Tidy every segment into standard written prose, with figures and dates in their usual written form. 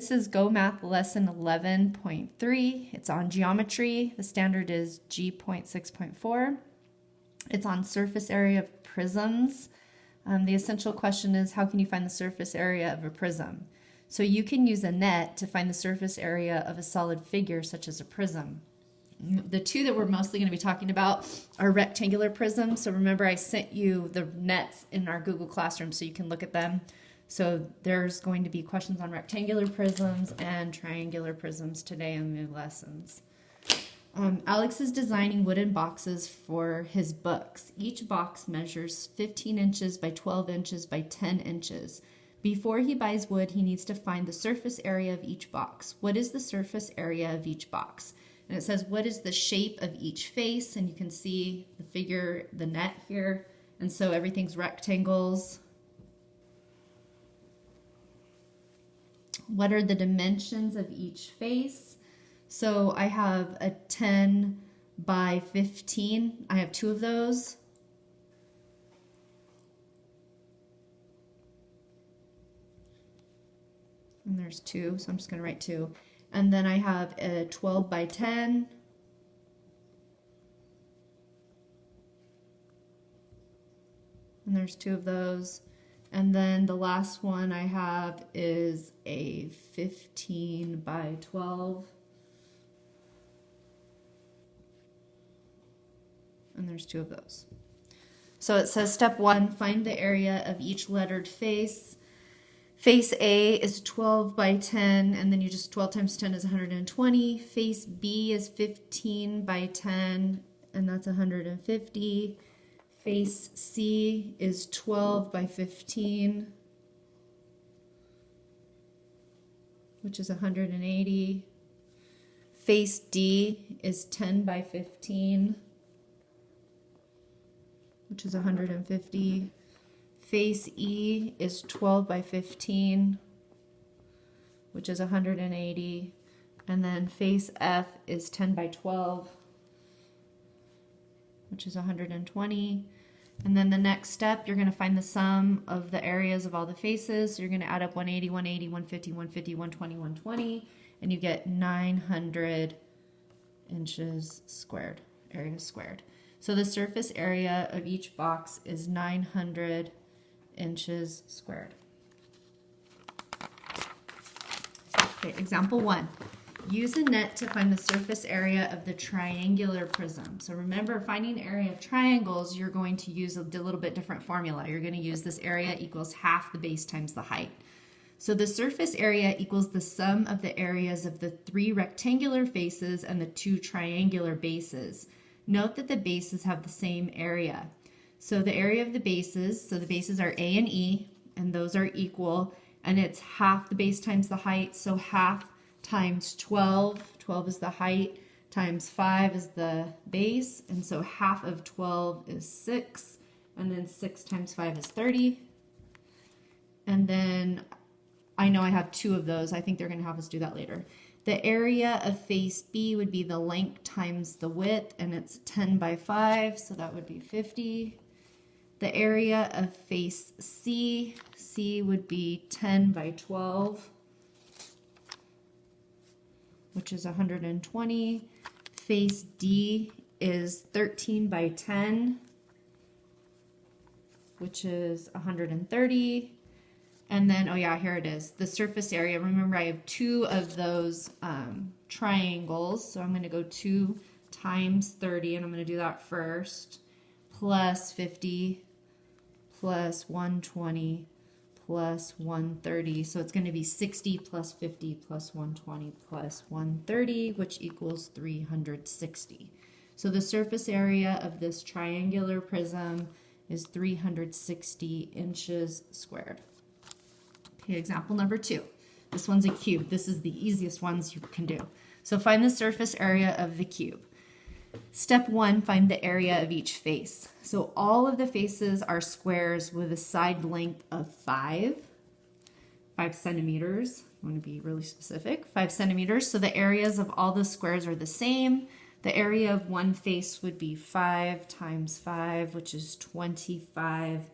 This is Go Math Lesson 11.3. It's on geometry. The standard is G.6.4. It's on surface area of prisms. The essential question is, how can you find the surface area of a prism? So you can use a net to find the surface area of a solid figure such as a prism. The two that we're mostly going to be talking about are rectangular prisms. So remember, I sent you the nets in our Google Classroom so you can look at them. So there's going to be questions on rectangular prisms and triangular prisms today in the lessons. Alex is designing wooden boxes for his books. Each box measures 15 inches by 12 inches by 10 inches. Before he buys wood, he needs to find the surface area of each box. What is the surface area of each box? And it says, what is the shape of each face? And you can see the figure, the net here. And so everything's rectangles. What are the dimensions of each face? So I have a 10 by 15. I have two of those. And there's two, so I'm just going to write two. And then I have a 12 by 10. And there's two of those. And then the last one I have is a 15 by 12. And there's two of those. So it says step 1, find the area of each lettered face. Face A is 12 by 10, and then you just 12 times 10 is 120. Face B is 15 by 10, and that's 150. Face C is 12 by 15, which is 180. Face D is 10 by 15, which is 150. Face E is 12 by 15, which is 180. And then face F is 10 by 12, which is 120. And then the next step, you're going to find the sum of the areas of all the faces. So you're going to add up 180, 180, 150, 150, 120, 120, and you get 900 inches squared, area squared. So the surface area of each box is 900 inches squared. Okay, example 1. Use a net to find the surface area of the triangular prism. So remember, finding area of triangles, you're going to use a little bit different formula. You're going to use this area equals half the base times the height. So the surface area equals the sum of the areas of the 3 rectangular faces and the 2 triangular bases. Note that the bases have the same area. So the area of the bases, so the bases are A and E, and those are equal, and it's half the base times the height, so half times 12, 12 is the height, times 5 is the base, and so half of 12 is 6, and then 6 times 5 is 30. And then I know I have 2 of those. I think they're going to have us do that later. The area of face B would be the length times the width, and it's 10 by 5, so that would be 50. The area of face C, C would be 10 by 12, which is 120. Face D is 13 by 10, which is 130. And then, oh yeah, here it is. The surface area, remember I have 2 of those triangles, so I'm going to go 2 times 30, and I'm going to do that first, plus 50, plus 120, plus 130. So it's going to be 60 plus 50 plus 120 plus 130, which equals 360. So the surface area of this triangular prism is 360 inches squared. Okay, example number 2. This one's a cube. This is the easiest ones you can do. So find the surface area of the cube. Step 1, find the area of each face. So all of the faces are squares with a side length of 5 centimeters. I'm going to be really specific, 5 centimeters. So the areas of all the squares are the same. The area of one face would be 5 times 5, which is 25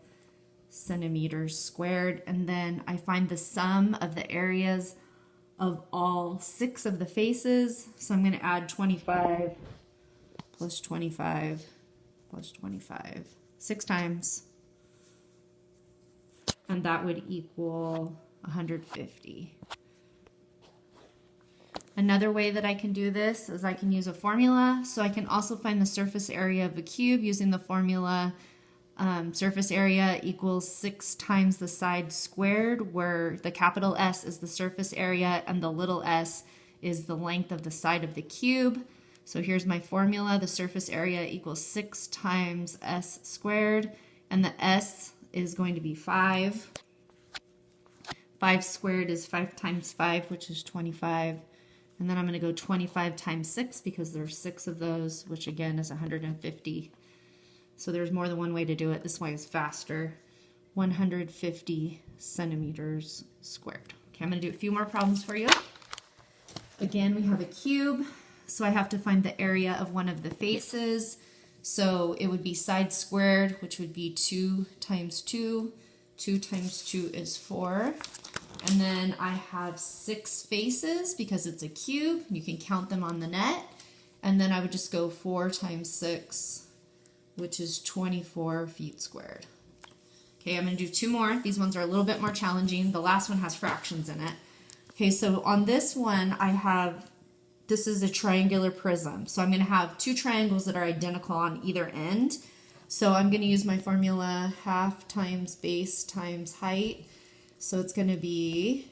centimeters squared. And then I find the sum of the areas of all 6 of the faces. So I'm going to add 25 plus 25 plus 25 6 times. And that would equal 150. Another way that I can do this is I can use a formula. So I can also find the surface area of a cube using the formula surface area equals 6 times the side squared, where the capital S is the surface area and the little s is the length of the side of the cube. So here's my formula. The surface area equals 6 times S squared, and the S is going to be 5. 5 squared is 5 times 5, which is 25. And then I'm going to go 25 times 6 because there's 6 of those, which again is 150. So there's more than one way to do it. This way is faster. 150 centimeters squared. Okay, I'm going to do a few more problems for you. Again, we have a cube, so I have to find the area of one of the faces. So it would be side squared, which would be 2 times 2. 2 times 2 is 4. And then I have 6 faces because it's a cube. You can count them on the net. And then I would just go 4 times 6, which is 24 feet squared. Okay, I'm going to do 2 more. These ones are a little bit more challenging. The last one has fractions in it. Okay, so on this one, this is a triangular prism. So I'm going to have 2 triangles that are identical on either end. So I'm going to use my formula half times base times height. So it's going to be,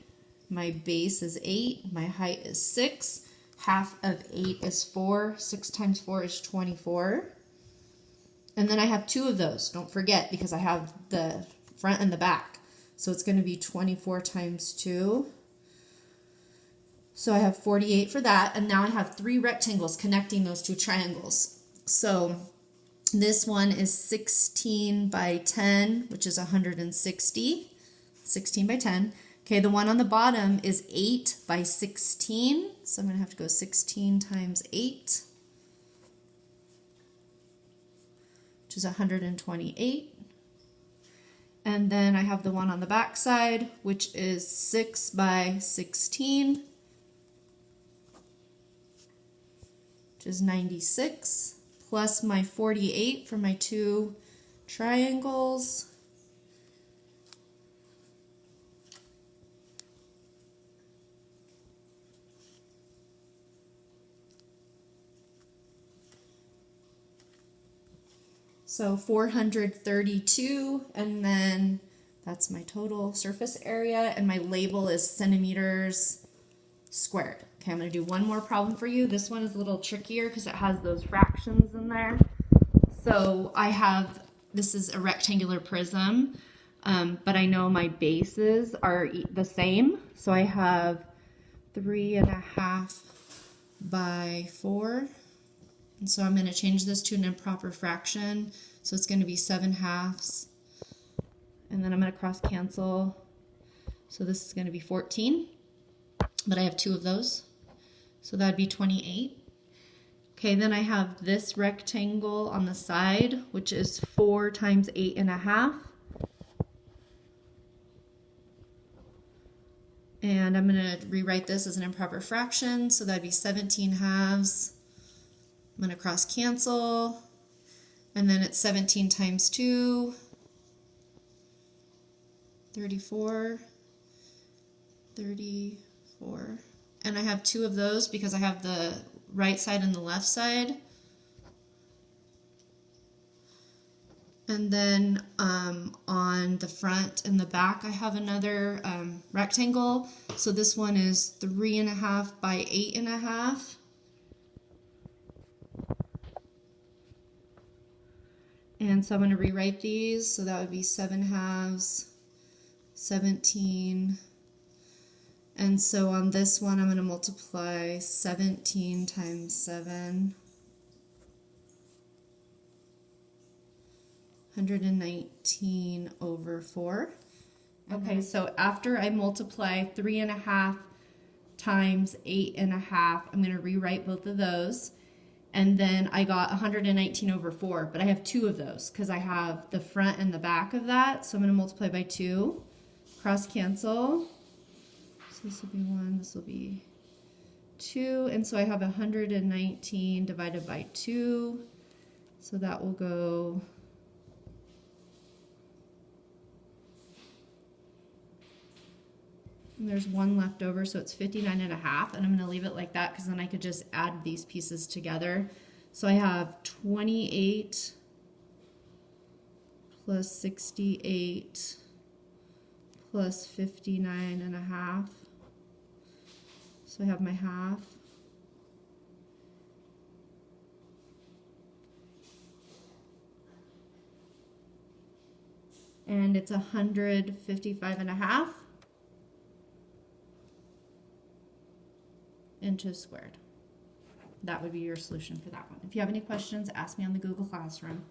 my base is 8, my height is 6, half of 8 is 4, 6 times 4 is 24. And then I have 2 of those, don't forget, because I have the front and the back. So it's going to be 24 times 2. So I have 48 for that, and now I have 3 rectangles connecting those 2 triangles. So this one is 16 by 10, which is 160. 16 by 10. Okay, the one on the bottom is 8 by 16. So I'm going to have to go 16 times 8, which is 128. And then I have the one on the back side, which is 6 by 16, which is 96, plus my 48 for my 2 triangles. So 432, and then that's my total surface area, and my label is centimeters squared. Okay, I'm going to do one more problem for you. This one is a little trickier because it has those fractions in there. So this is a rectangular prism, but I know my bases are the same. So I have 3.5 by 4. And so I'm going to change this to an improper fraction. So it's going to be 7/2. And then I'm going to cross cancel. So this is going to be 14. But I have 2 of those. So that'd be 28. Okay, then I have this rectangle on the side, which is 4 times 8.5. And I'm going to rewrite this as an improper fraction. So that'd be 17/2. I'm going to cross cancel, and then it's 17 times 2, 34, 34, and I have 2 of those because I have the right side and the left side. And then on the front and the back I have another rectangle, so this one is 3.5 by 8.5. And so I'm going to rewrite these, so that would be 7/2, 17. And so on this one, I'm going to multiply 17 times 7. 119 over 4. Okay, so after I multiply 3.5 times 8.5, I'm going to rewrite both of those. And then I got 119 over 4, but I have 2 of those because I have the front and the back of that. So I'm going to multiply by 2, cross cancel. So this will be 1, this will be 2, and so I have 119 divided by 2, so that will go and there's 1 left over, so it's 59 and a half, and I'm going to leave it like that because then I could just add these pieces together. So I have 28 plus 68 plus 59 and a half. So I have my half. And it's 155 and a half inches squared. That would be your solution for that one. If you have any questions, ask me on the Google Classroom.